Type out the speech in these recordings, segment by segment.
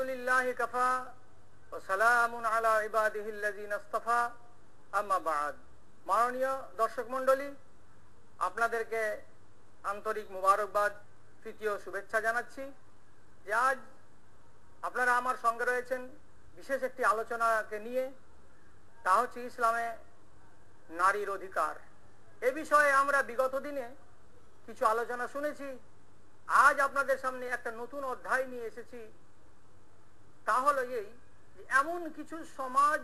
আলহামদুলিল্লাহি কাফা ওয়া সালামুন আলা ইবাদিহিল্লাযিনা ইসতাফা আম্মা বা'দ। মাননীয় দর্শক মণ্ডলী, আপনাদেরকে আন্তরিক মুবারকবাদ, তৃতীয় শুভেচ্ছা জানাচ্ছি যে আজ আপনারা আমার সঙ্গে রয়েছেন বিশেষ একটি আলোচনাকে নিয়ে, তা হচ্ছে ইসলামে নারীর অধিকার। এ বিষয়ে আমরা বিগত দিনে কিছু আলোচনা শুনেছি। আজ আপনাদের সামনে একটা নতুন অধ্যায় নিয়ে এসেছি। তা হলো এই যে এমন কিছু সমাজ,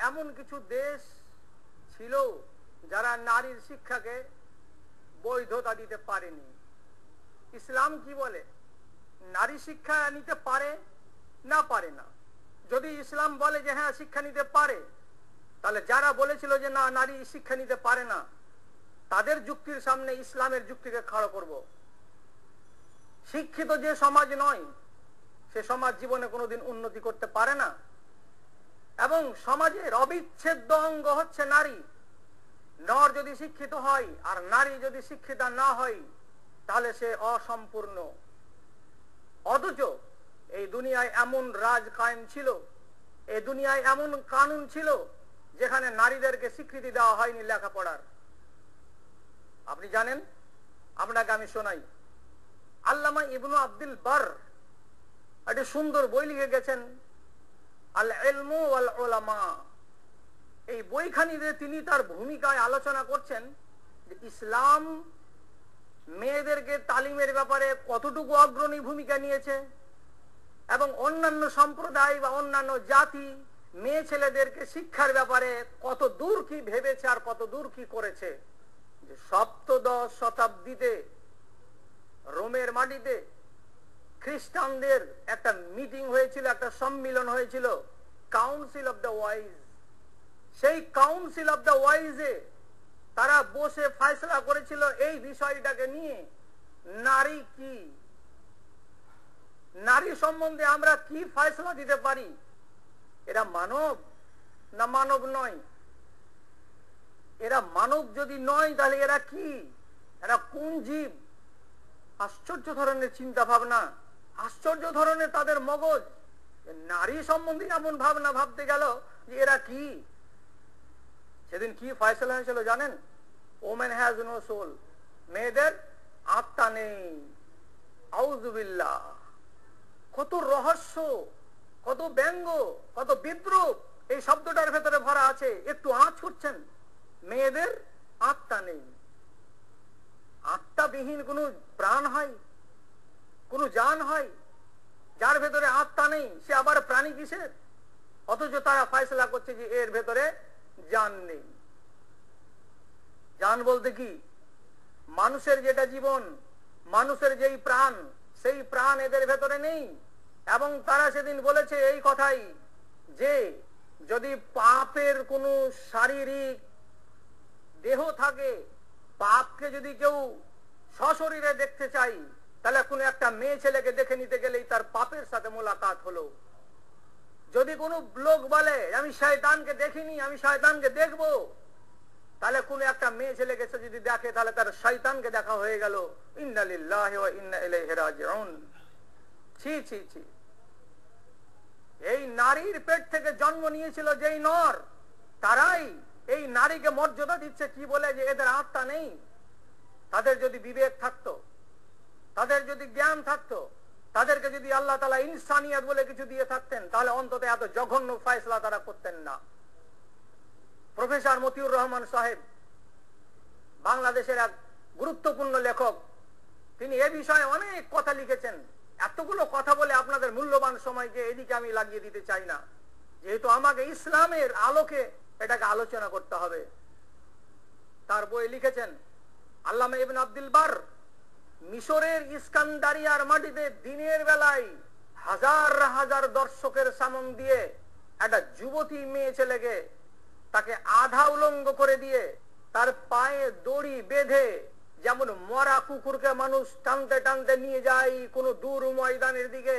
এমন কিছু দেশ ছিল যারা নারীর শিক্ষাকে বৈধতা দিতে পারেনি। ইসলাম কি বলে? নারী শিক্ষা নিতে পারে না পারে না? যদি ইসলাম বলে যে হ্যাঁ শিক্ষা নিতে পারে, তাহলে যারা বলেছিল যে না নারী শিক্ষা নিতে পারে না, তাদের যুক্তির সামনে ইসলামের যুক্তিকে খাড়া করব। শিক্ষিত যে সমাজ নয়, সে সমাজ জীবনে কোনোদিন উন্নতি করতে পারে না। এবং সমাজের অবিচ্ছেদ্য অঙ্গ হচ্ছে নারী। নর যদি শিক্ষিত হয় আর নারী যদি শিক্ষিতা না হয়, তাহলে সে অসম্পূর্ণ। অথচ এই দুনিয়ায় এমন রাজ কায়েম ছিল, এই দুনিয়ায় এমন কানুন ছিল যেখানে নারীদেরকে স্বীকৃতি দেওয়া হয়নি লেখাপড়ার। আপনি জানেন, আপনাকে আমি শোনাই। আল্লামা ইবনু আব্দুল বার একটা সুন্দর বই লিখে গেছেন, আল ইলমু ওয়াল উলামা। এই বইখানিতে তিনি তার ভূমিকায় আলোচনা করছেন যে ইসলাম মেয়েদেরকে তালিমের ব্যাপারে কতটুকু অগ্রণী ভূমিকা নিয়েছে এবং অন্যান্য সম্প্রদায় বা অন্যান্য জাতি মেয়ে ছেলেদেরকে শিক্ষার ব্যাপারে কত দূর কি ভেবেছে আর কত দূর কি করেছে। যে সপ্তদশ শতাব্দীতে রোমের মাটিতে খ্রিস্টানদের একটা মিটিং হয়েছিল, একটা সম্মিলন হয়েছিল, কাউন্সিল অফ দ্য ওয়াইজ। সেই কাউন্সিল অফ দ্য ওয়াইজে তারা বসে ফয়সালা করেছিল এই বিষয়টাকে নিয়ে, নারী কি, নারী সম্বন্ধে আমরা কি ফয়সালা দিতে পারি। এরা মানব না মানব নয়? এরা মানব যদি নয় তাহলে এরা কি? এরা কোন জীব? আশ্চর্য ধরনের চিন্তা ভাবনা, আশ্চর্য ধরনের তাদের মগজ। নারী সম্বন্ধে এমন ভাবনা ভাবতে গেল যে এরা কি। সেদিন কি ফয়সালা হয়েছিল জানেন? ওমেন হ্যাজ নো সোল, মেয়েদের আত্মা নেই। আউযুবিল্লাহ। কত রহস্য, কত ব্যঙ্গ, কত বিদ্রুপ এই শব্দটার ভেতরে ভরা আছে। একটু আঁচ করছেন, মেয়েদের আত্মা নেই। আত্মাবিহীন কোন প্রাণ হয়, কোন জান হয়? যার ভেতরে আত্মা নেই সে আবার প্রাণী কিসের? অথচ তারা ফয়সালা করছে যে এর ভেতরে জান নেই। জান বলতে কি? মানুষের যেটা জীবন, মানুষের যেই প্রাণ, সেই প্রাণ এদের ভেতরে নেই। এবং তারা সেদিন বলেছে এই কথাই যে যদি পাপের কোনো শারীরিক দেহ থাকে, পাপকে যদি কেউ সশরীরে দেখতে চাই, তাহলে কোন একটা মেয়ে ছেলেকে দেখে নিতে গেলেই তার পাপের সাথে মোলাকাত হলো। যদি কোনো লোক বলে আমি শয়তানকে দেখিনি, আমি শয়তানকে দেখবো, তাহলে কোন একটা মেয়ে ছেলেকে সে যদি দেখে তাহলে তার শয়তানকে দেখা হয়ে গেল। ইন্না লিল্লাহি ওয়া ইন্না ইলাইহি রাজিউন। ছি ছি ছি। এই নারীর পেট থেকে জন্ম নিয়েছিল যেই নর, তারাই এই নারীকে মর্যাদা দিচ্ছে কি বলে? যে এদের আত্মা নেই। তাদের যদি বিবেক থাকতো, তাদের যদি জ্ঞান থাকতো, তাদেরকে যদি আল্লাহ তাআলা ইনসানিয়ত বলে কিছু দিয়ে থাকতেন, তাহলে অন্তত এত জঘন্য ফয়সালা তারা করতেন না। প্রফেসর মতিউর রহমান সাহেব, বাংলাদেশের এক গুরুত্বপূর্ণ লেখক, তিনি এ বিষয়ে অনেক কথা লিখেছেন। এতগুলো কথা বলে আপনাদের মূল্যবান সময়কে এদিকে আমি লাগিয়ে দিতে চাই না, যেহেতু আমাকে ইসলামের আলোকে এটাকে আলোচনা করতে হবে। তার বই লিখেছেন আল্লামা ইবনে আব্দুল বার, মিশরের ইস্কান্দারিয়ার মাটিতে দিনের বেলায় হাজার হাজার দর্শকের সামনে দিয়ে একটা যুবতী মেয়ে ছেলেকে তাকে আধা উলঙ্গ করে দিয়ে তার পায়ে দড়ি বেঁধে, যেমন মরা কুকুরকে মানুষ টানতে টানতে নিয়ে যায় কোনো দূর ময়দানের দিকে,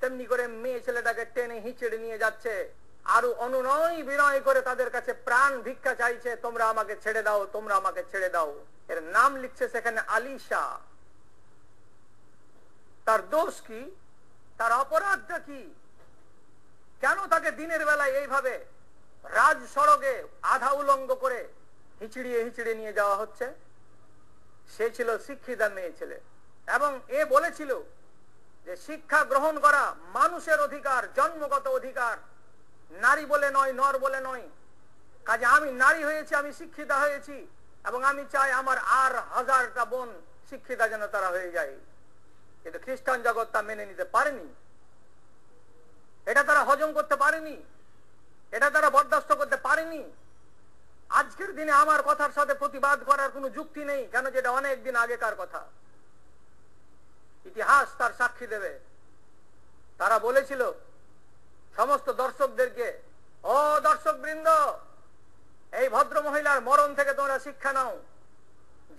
তেমনি করে মেয়ে ছেলেটাকে টেনে হিঁচড়ে নিয়ে যাচ্ছে। আরো অনুনয় বিনয় করে তাদের কাছে প্রাণ ভিক্ষা চাইছে, তোমরা আমাকে ছেড়ে দাও, তোমরা আমাকে ছেড়ে দাও। এর নাম লিখছে সেখানে আলিশা। তার দোষ কি? তার অপরাধটা কি? কেন তাকে দিনের বেলায় এইভাবে রাজ সড়কে আধা উলঙ্গ করে হিচড়িয়ে হিচড়িয়ে নিয়ে যাওয়া হচ্ছে? সে ছিল শিক্ষিতা মেয়ে ছেলে এবং এ বলেছিল যে শিক্ষা গ্রহণ করা মানুষের অধিকার, জন্মগত অধিকার, নারী বলে নয়, নর বলে নয়। কাজে আমি নারী হয়েছি, আমি শিক্ষিতা হয়েছি এবং আমি চাই আমার আর হাজারটা বোন শিক্ষিতা যেন তারা হয়ে যায়। কিন্তু খ্রিস্টান জগৎ তা মেনে নিতে পারেনি, এটা তারা হজম করতে পারেনি, এটা তারা বরদাস্ত করতে পারেনি। আজকের দিনে আমার কথার সাথে প্রতিবাদ করার কোনো যুক্তি নেই, কেন যেটা অনেক দিন আগেকার কথা। ইতিহাস তার সাক্ষী দেবে। তারা বলেছিল সমস্ত দর্শকদেরকে, ও দর্শক বৃন্দ, এই ভদ্র মহিলার মরণ থেকে তোমরা শিক্ষা নাও।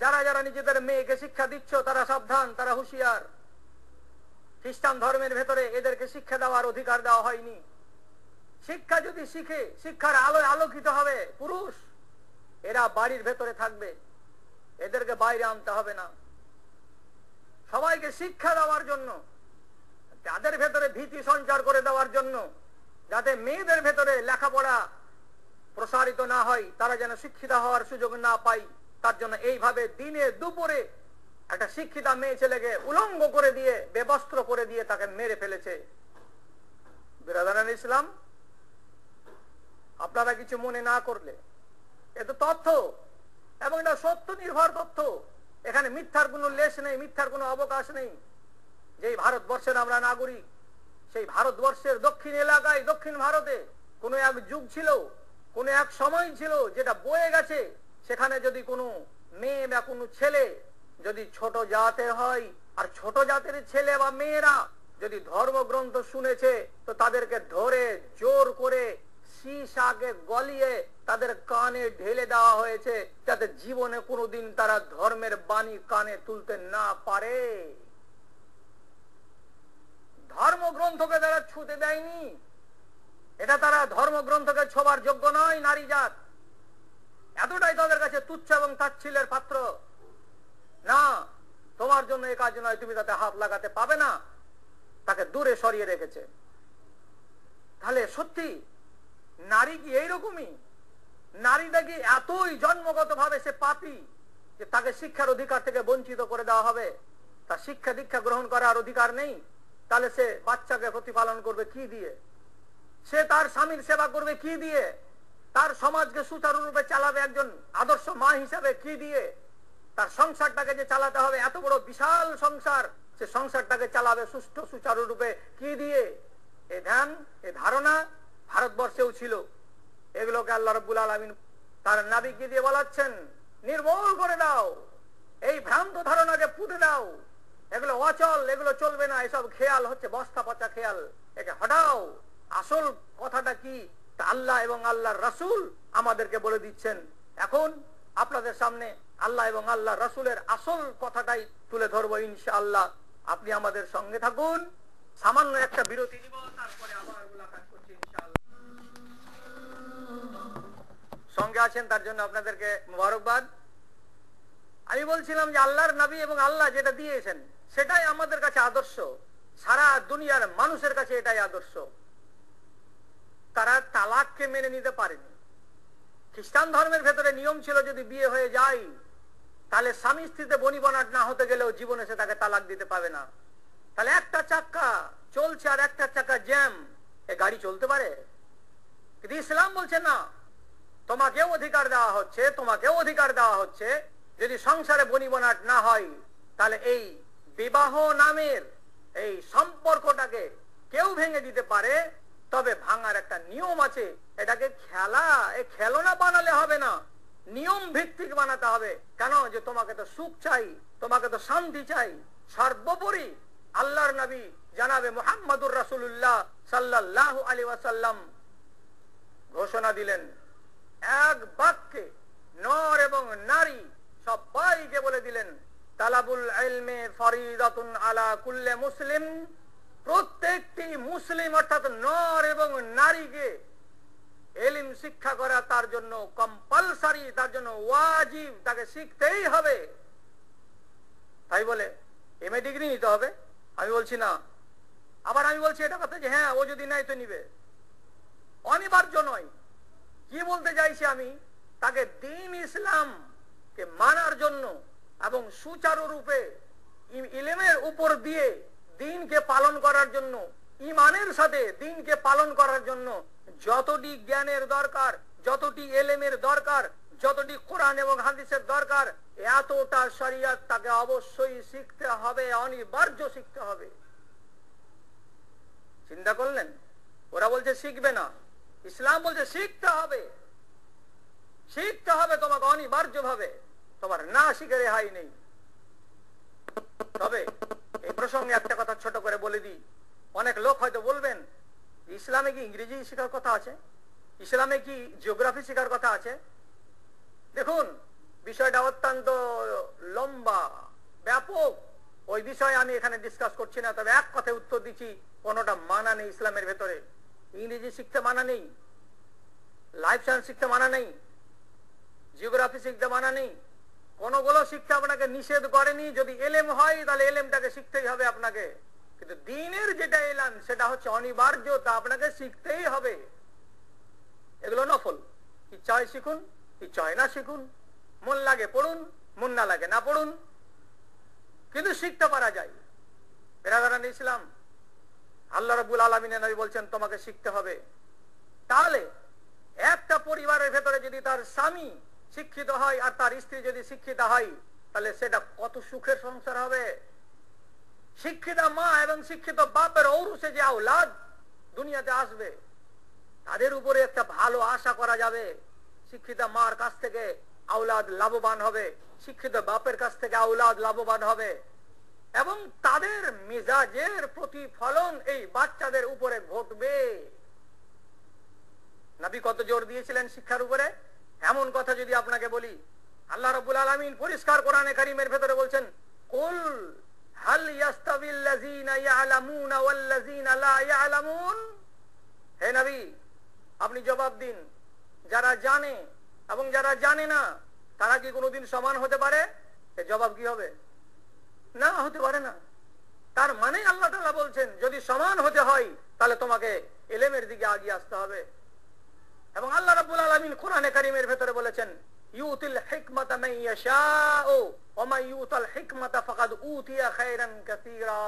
যারা যারা নিজেদের মেয়েকে শিক্ষা দিচ্ছ তারা সাবধান, তারা হুঁশিয়ার। খ্রিস্টান ধর্মের ভেতরে এদেরকে শিক্ষা দেওয়ার অধিকার দেওয়া হয়নি। শিক্ষা যদি শিখে শিক্ষার আলোয় আলোকিত হবে পুরুষ, এরা বাড়ির ভেতরে থাকবে, এদেরকে বাইরে আনতে হবে না। সবাইকে শিক্ষা দেওয়ার জন্য, যাদের ভেতরে ভীতি সঞ্চার করে দেওয়ার জন্য, যাতে মেয়েদের ভেতরে লেখাপড়া প্রসারিত না হয়, তারা যেন শিক্ষিত হওয়ার সুযোগ না পায়, তার জন্য এইভাবে দিনে দুপুরে একটা শিক্ষিতা মেয়ে ছেলেকে উলঙ্গ করে দিয়ে, বেবস্ত্র করে দিয়ে তাকে মেরে ফেলেছে। বিরাদারান ইসলাম, আপনারা কিছু মনে না করলে, এ তো তথ্য এবং এটা সত্য নির্ভর তথ্য। এখানে মিথ্যার কোনো লেশ নেই, মিথ্যার কোনো অবকাশ নেই। যেই ভারতবর্ষের আমরা নাগরিক, সেই ভারতবর্ষের দক্ষিণ এলাকায়, দক্ষিণ ভারতে কোনো এক যুগ ছিল, কোনো এক সময় ছিল যেটা বয়ে গেছে। সেখানে যদি কোনো মেয়ে বা কোনো ছেলে যদি ছোট জাতের হয়, আর ছোট জাতের ছেলে বা মেয়েরা যদি ধর্মগ্রন্থ শুনেছে, তো তাদেরকে ধরে জোর করে সীসাকে গলিয়ে তাদের কানে ঢেলে দেওয়া হয়েছে, যাতে জীবনে কোনোদিন তারা ধর্মের বাণী কানে তুলতে না পারে। ধর্মগ্রন্থকে তারা ছুঁতে দেয়নি, এটা তারা ধর্মগ্রন্থকে ছোবার যোগ্য নয়। নারী জাত এতটাই তাদের কাছে তুচ্ছ এবং তাচ্ছিল্যের পাত্র। না, তোমার জন্য এই কাজ নয়, তুমি তাতে হাত লাগাতে পাবে না, তাকে দূরে সরিয়ে রেখেছে। তাহলে সত্যি নারী কি এইরকমই? নারীটা কি এতই জন্মগত ভাবে সে পাপী যে তাকে শিক্ষার অধিকার থেকে বঞ্চিত করে দেওয়া হবে? তার শিক্ষা দীক্ষা গ্রহণ করার অধিকার নেই? তাহলে সে বাচ্চাকে প্রতিপালন করবে কি দিয়ে? সে তার স্বামীর সেবা করবে কি দিয়ে? তার সমাজকে সুচারুরূপে চালাবে একজন আদর্শ মা হিসেবে কি দিয়ে? তার সংসারটাকে যে চালাতে হবে, এত বড় বিশাল সংসার, সে সংসারটাকে চালাবে সুষ্ঠু সুচারুরূপে কি দিয়ে? এই ধ্যান, এই ধারণা ভারতবর্ষেও ছিল। এগুলোকে আল্লাহ রাব্বুল আলামিন তার নবীকে দিয়ে বলাচ্ছেন, নির্মূল করে দাও, এই ভ্রান্ত ধারণাকে পুঁতে দাও, এগুলো অচল, এগুলো চলবে না, এসব খেয়াল হচ্ছে বস্তা পচা খেয়াল, একে হটাও। আসল কথাটা কি তা আল্লাহ এবং আল্লাহর রাসূল আমাদেরকে বলে দিচ্ছেন। এখন আপনাদের সামনে আল্লাহ এবং আল্লাহ রাসূলের আসল কথাটাই তুলে ধরবো ইনশাআল্লাহ। আপনি আমাদের সঙ্গে থাকুন, সামান্য একটা বিরতি নিব, তারপরে আবার মুলাকাত করছি ইনশাআল্লাহ। সঙ্গে আছেন তার জন্য আপনাদেরকে মোবারকবাদ। আমি বলছিলাম যে আল্লাহর নবী এবং আল্লাহ যেটা দিয়েছেন সেটাই আমাদের কাছে আদর্শ, সারা দুনিয়ার মানুষের কাছে এটাই আদর্শ। তারা তালাককে মেনে নিতে পারেনি। খ্রিস্টান ধর্মের ভেতরে নিয়ম ছিল যদি বিয়ে হয়ে যায় তাহলে স্বামী স্ত্রীতে বনিবনাট না হতে গেলেও জীবনে সে তাকে তালাক দিতে পাবে না। তাহলে একটা চাক্কা চলছে আর একটা চাক্কা জ্যাম, এ গাড়ি চলতে পারে? কিন্তু ইসলাম বলছে না, তোমাকেও অধিকার দেওয়া হচ্ছে, তোমাকেও অধিকার দেওয়া হচ্ছে, যদি সংসারে বনিবনাট না হয় তাহলে এই বিবাহ নামের এই সম্পর্কটাকে কেউ ভেঙে দিতে পারে, তবে ভাঙার একটা নিয়ম আছে। এটাকে খেলা, এই খেলনা বানালে হবে না, নিয়ম ভিত্তিক বানাতে হবে। কেন? যে তোমাকে তো সুখ চাই, তোমাকে তো শান্তি চাই। সর্বোপরি আল্লাহর নবী জানাবে মুহাম্মদুর রাসূলুল্লাহ সাল্লাল্লাহু আলাইহি ওয়াসাল্লাম ঘোষণা দিলেন এক বাক্যে, নর এবং নারী সবাইকে বলে দিলেন, তালাবুল ইলমি ফরিদাতুন আলা কুল্লি মুসলিম, প্রত্যেকটি মুসলিম অর্থাৎ নর এবং নারীকে ইলম শিক্ষা করা তার জন্য কম্পালসারি, তার জন্য ওয়াজিব, তাকে শিখতেই হবে। তাই বলে এমএ ডিগ্রি নিতে হবে আমি বলছি না। আবার আমি বলছি এটা কথা যে হ্যাঁ ও যদি নাই তো নিবে, অনিবার্য নয়। কি বলতে চাইছি আমি, তাকে দ্বীন ইসলাম কে মানার জন্য এবং সুচারুরূপে ইলমের উপর দিয়ে দ্বীনকে পালন করার জন্য, ঈমানের সাথে দ্বীনকে পালন করার জন্য যতটি জ্ঞানের দরকার, যতটি ইলমের দরকার, যতটি কোরআন এবং হাদিসের দরকার, এতটা শরিয়ত তাকে অবশ্যই শিখতে হবে, অনিবার্য শিখতে হবে। চিন্তা করলেন? ওরা বলছে শিখবে না, ইসলাম বলছে শিখতে হবে, শিখতে হবে তোমাকে অনিবার্য ভাবে, তোমার না শিখে রেহাই নেই। তবে এই প্রসঙ্গে একটা কথা ছোট করে বলে দিই। অনেক লোক হয়তো বলবেন, ইসলামে কি ইংরেজি শেখার কথা আছে? ইসলামে কি জিওগ্রাফি শেখার কথা আছে? দেখুন, বিষয়টা অত্যন্ত লম্বা, ব্যাপক। ওই বিষয়ে আমি এখানে ডিসকাস করছি না। তবে এক কথায় উত্তর দিচ্ছি, কোনোটা মানা নেই ইসলামের ভেতরে। ইংরেজি শিখতে মানা নেই, লাইফ সায়েন্স শিখতে মানা নেই, জিওগ্রাফি শিখতে মানা নেই, কোনগুলো শিখতে আপনাকে নিষেধ করেনি। যদি এলেম হয় তাহলে এলেমটাকে শিখতেই হবে আপনাকে। কিন্তু দ্বীনের যেটা এলাম সেটা হচ্ছে অনিবার্য, তা আপনাকে শিখতেই হবে। এগুলো নফল, ইচ্ছা হয় শিখুন, ইচ্ছা হয় না শিখুন, মন লাগে পড়ুন, মন না লাগে না পড়ুন, কিন্তু শিখতে পারা যায়। বেরাদারান ইসলাম, আল্লাহ রাব্বুল আলামিনের নবী বলছেন তোমাকে শিখতে হবে। তাহলে একটা পরিবারের ভেতরে যদি তার স্বামী শিক্ষিত হয় আর তার স্ত্রী যদি শিক্ষিত হয়, তাহলে সেটা কত সুখের সংসার হবে। শিক্ষিত মা এবং শিক্ষিত বাপের ঔরসে যে আওলাদ দুনিয়াতে আসবে, তাদের উপরে একটা ভালো আশা করা যাবে। শিক্ষিত মার কাছ থেকে আওলাদ লাভবান হবে, শিক্ষিত বাপের কাছ থেকে আওলাদ লাভবান হবে, এবং তাদের মেজাজের প্রতিফলন এই বাচ্চাদের উপরে ঘটবে। নবী কত জোর দিয়েছিলেন শিক্ষার উপরে। এমন কথা যদি আপনাকে বলি, আল্লাহ রাব্বুল আলামিন পরিষ্কার কোরআনে কারীমের ভেতরে বলছেন, কুল হাল ইয়াস্তাবিল্লাযীনা ইয়ালামুনা ওয়াল্লাযীনা লা ইয়ালামুন। হে নবী, আপনি জবাব দিন, যারা জানে এবং যারা জানে না, তারা কি কোনোদিন সমান হতে পারে? এর জবাব কি হবে? না, হতে পারে না। তার মানে আল্লাহ তাআলা বলছেন, যদি সমান হতে হয় তাহলে তোমাকে ইলমের দিকে এগিয়ে আসতে হবে। এবং আল্লাহ রাব্বুল আলামিন কোরআনে কারীমের ভেতরে বলেছেন, ইউতিল হিকমাতা মান ইয়াশাউ ওয়া মান ইউতাল হিকমাতা ফাকাদ উতিয়া খায়রান কাসীরা।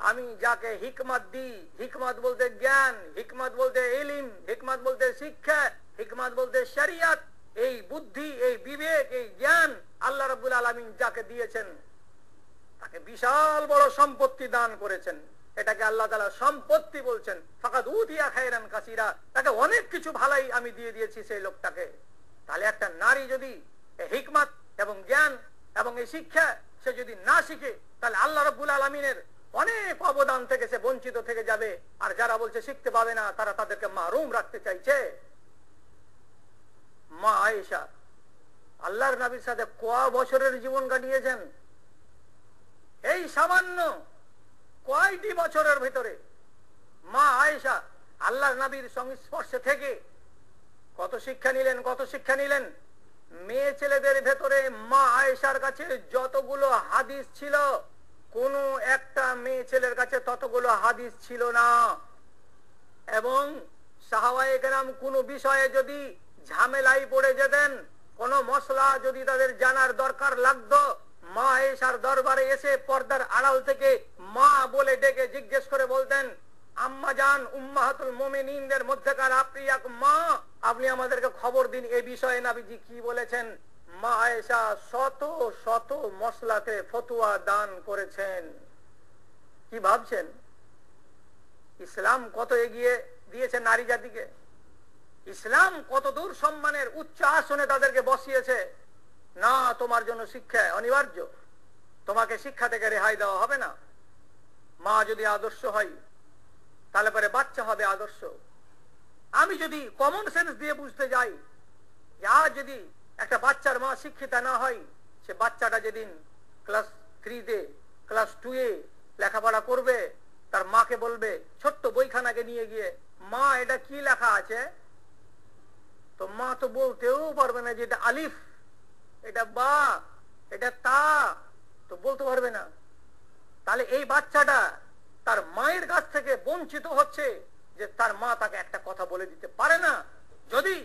আমি যাকে হিকমত দিই, হিকমত বলতে জ্ঞান, হিকমত বলতে ইলম, হিকমত বলতে শিক্ষা, হিকমত বলতে শরিয়ত, এই বুদ্ধি, এই বিবেক, এই জ্ঞান আল্লাহ রাব্বুল আলামিন যাকে দিয়েছেন তাকে বিশাল বড় সম্পত্তি দান করেছেন। এটাকে আল্লাহ তাআলা সম্পত্তি বলছেন। ফাকাদ উতিয়া খায়রান কাসীরা, তাকে অনেক কিছু ভালাই আমি দিয়ে দিয়েছি সেই লোকটাকে। তাহলে একটা নারী যদি হিকমত এবং জ্ঞান এবং এই শিক্ষা সে যদি না শিখে, তাহলে আল্লাহ রাব্বুল আলামিনের অনেক অবদান থেকে সে বঞ্চিত থেকে যাবে। আর যারা বলছে শিখতে পাবে না, তারা তাদেরকে মাহরুম রাখতে চাইছে। মা আয়েশা আল্লাহর নবীর সাথে কয় বছরের জীবন কাটিয়েছেন? এই সামান্য কয়টি বছরের ভিতরে মা আয়েশা আল্লাহর নবীর সংস্পর্শে থেকে কত শিক্ষা নিলেন, কত শিক্ষা নিলেন। মেয়ে ছেলেদের ভেতরে মা আয়েশার কাছে যতগুলো হাদিস ছিল, কোন একটা মেয়ে ছেলের কাছে ততগুলো হাদিস ছিল না। এবং সাহাবায়ে কেরাম কোন বিষয়ে যদি ঝামেলায় পড়ে যেতেন, কোন মশলা যদি তাদের জানার দরকার লাগতো, মা আয়েশার দরবারে এসে পর্দার আড়াল থেকে মা বলে ডেকে জিজ্ঞেস করে বলতেন, আম্মা জান, উম্মাহাতুল মুমিনিনদের মধ্যকার আপনি এক মা, আপনি আমাদেরকে খবর দিন এই বিষয়ে নবীজি কি বলেছেন। মা আয়েশা শত শত মশলাতে ফতোয়া দান করেছেন। কি ভাবছেন ইসলাম কত এগিয়ে দিয়েছে নারী জাতিকে? ইসলাম কত দূর সম্মানের উচ্চ আসনে তাদেরকে বসিয়েছে। না, তোমার জন্য শিক্ষা অনিবার্য, তোমাকে শিক্ষা থেকে রেহাই দেওয়া হবে না। মা যদি আদর্শ হয় তাহলে পরে বাচ্চা হবে আদর্শ। আমি যদি কমন সেন্স দিয়ে বুঝতে যাই, আর যদি একটা বাচ্চার মা শিক্ষিতা না হয়, সে বাচ্চাটা যেদিন ক্লাস 3-তে ক্লাস 2-এ লেখাপড়া করবে, তার মাকে বলবে ছোট্ট বইখানাকে নিয়ে গিয়ে, মা এটা কি লেখা আছে? তো মা তো বলতেও পারবে না যে এটা আলিফ, এটা বা, এটা তা, তো বলতে পারবে না। তাহলে এই বাচ্চাটা তার মায়ের কাছ থেকে বঞ্চিত হচ্ছে, যে তার মা তাকে একটা কথা বলে দিতে পারে না। যদি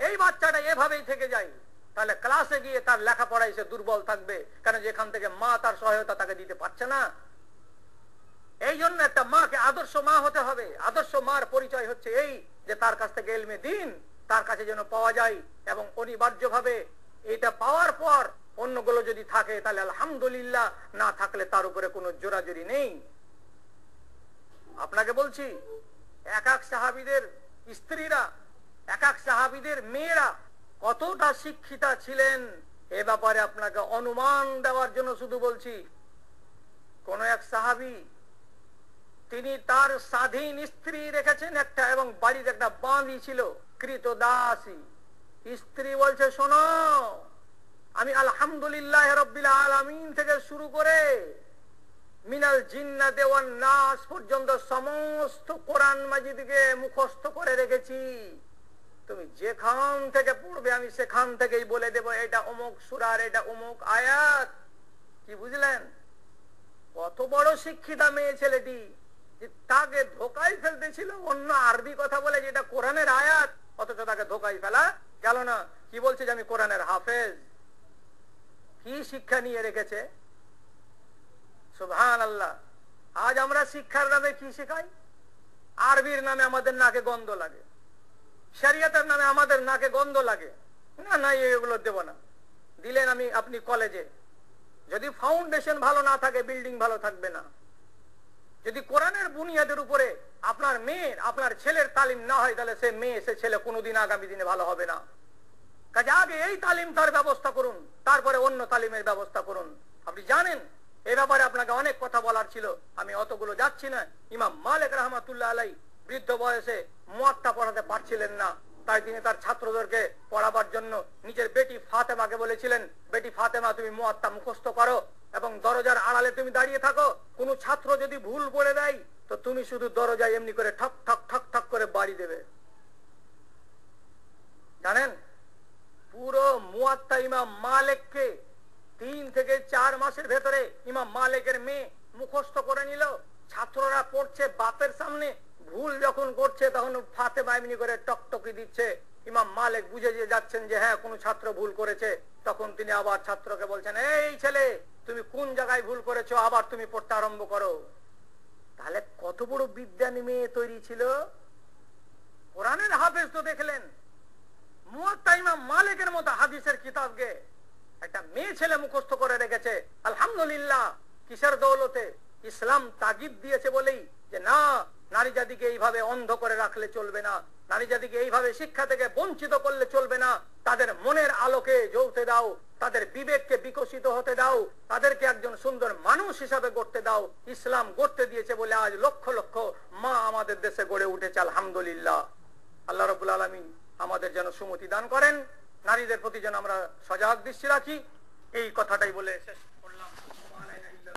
এই বাচ্চাটা এভাবেই থেকে যায় তাহলে ক্লাসে গিয়ে তার লেখাপড়ায় সে দুর্বল থাকবে, কারণ যেখান থেকে মা তার সহায়তা তাকে দিতে পারছে না। এই জন্য একটা মাকে আদর্শ মা হতে হবে। আদর্শ মার পরিচয় হচ্ছে এই যে তার কাছ থেকে ইলমে দ্বীন তার কাছে যেন পাওয়া যায়, এবং অনিবার্যভাবে এটা পাওয়ার পর অন্যগুলো যদি থাকে তাহলে আলহামদুলিল্লাহ, না থাকলে তার উপরে কোনো জোরাজুরি নেই। আপনাকে বলছি, এক এক সাহাবীদের স্ত্রীরা, এক এক সাহাবীদের মেয়েরা কতটা শিক্ষিতা ছিলেন এ ব্যাপারে আপনাকে অনুমান দেওয়ার জন্য শুধু বলছি। কোন এক সাহাবী, তিনি তার স্বাধীন স্ত্রী রেখেছেন একটা, এবং বাড়িতে একটা বাঁধি ছিল কৃতদাসী। স্ত্রী বলছে, শোনো, আমি আলহামদুলিল্লাহ রাব্বিল আলামিন থেকে শুরু করে মিনাল জিন্নাতি ওয়ান নাস পর্যন্ত সমস্ত কোরআন মাজিদকে মুখস্থ করে রেখেছি। তুমি যেখান থেকে পড়বে আমি সেখান থেকেই বলে দেব এটা অমুক সূরার, এটা অমুক আয়াত। কি বুঝলেন? কত বড় শিক্ষিতা মেয়ে ছেলেটি, যে তাকে ধোকায় ফেলতেছিল অন্য আরবি কথা বলে যেটা কোরআনের আয়াত, অথচ তাকে ধোকায় ফেলা গেল না। কি বলছে যে আমি কোরআনের হাফেজ। কি শিক্ষা নিয়ে রেখেছে! সুবহানাল্লাহ। আজ আমরা শিক্ষার নামে কি শেখাই? আরবির নামে আমাদের নাকে গন্ধ লাগে, শরিয়তের নামে আমাদের নাকে গন্ধ লাগে। না না, এগুলো দেব না। দিলেন আপনি কলেজে, যদি ফাউন্ডেশন ভালো না থাকে বিল্ডিং ভালো থাকবে না। যদি কোরআনের বুনিয়াদের উপরে আপনার মেয়ের, আপনার ছেলের তালিম না হয়, তাহলে সে মেয়ে, সে ছেলে কোনোদিন আগামী দিনে ভালো হবে না। কাজে আগে এই তালিম তার ব্যবস্থা করুন, তারপরে অন্য তালিমের ব্যবস্থা করুন। আপনি জানেন এ ব্যাপারে আপনাকে অনেক কথা বলার ছিল, আমি অতগুলো যাচ্ছি না। ইমাম মালিক রাহমাতুল্লাহ আলাইহি বৃদ্ধ বয়সে মুয়াত্তা পড়াতে পারছিলেন না, তাই তিনি তার ছাত্রদেরকে পড়াবার জন্য নিজের বেটি ফাতেমাকে বলেছিলেন, বেটি ফাতেমা তুমি মুয়াত্তা মুখস্থ করো এবং দরজার আড়ালে তুমি দাঁড়িয়ে থাকো। কোন ছাত্র যদি ভুল করে দেয় তো তুমি শুধু দরজায় এমনি করে ঠক ঠক ঠক ঠক করে বাড়ি দেবে। জানেন, পুরো মুয়াত্তা ইমাম মালিককে 3 থেকে 4 মাসের ভেতরে ইমাম মালিকের মেয়ে মুখস্থ করে নিল। ছাত্ররা পড়ছে বাপের সামনে, ভুল যখন করছে তখন ফাতেমা এমনি করে টকটকি দিচ্ছে। ইমাম মালিক বুঝে যাচ্ছেন যে হ্যাঁ কোনো ছাত্র ভুল করেছে। তখন তিনি আবার ছাত্রকে বলছেন, এই ছেলে তুমি কোন জায়গায় ভুল করেছো, আবার তুমি পড়তে আরম্ভ করো। তাহলে কত বড় বিদ্যানী মেয়ে তৈরি ছিল! কোরআনের হাফেজ তো দেখলেন, মুয়াত্তা ইমাম মালিকের মতো হাদিসের কিতাবকে একটা মেয়ে ছেলে মুখস্থ করে রেখেছে। আলহামদুলিল্লাহ। কিসের দৌলতে? ইসলাম তাগিদ দিয়েছে বলেই যে না, নারী জাতিকে এইভাবে অন্ধ করে রাখলে চলবে না, নারী জাতিকে এইভাবে শিক্ষা থেকে বঞ্চিত করলে চলবে না। তাদের মনের আলোকে জ্বলতে দাও, তাদের বিবেককে বিকশিত হতে দাও, তাদেরকে একজন সুন্দর মানুষ হিসাবে গড়তে দাও। ইসলাম গড়তে দিয়েছে বলে আজ লক্ষ লক্ষ মা আমাদের দেশে গড়ে উঠেছে। আলহামদুলিল্লাহ। আল্লাহ রাব্বুল আলামিন আমাদের যেন সুমতি দান করেন, নারীদের প্রতি যেন আমরা সজাগ দৃষ্টি রাখি। এই কথাটাই বলে শেষ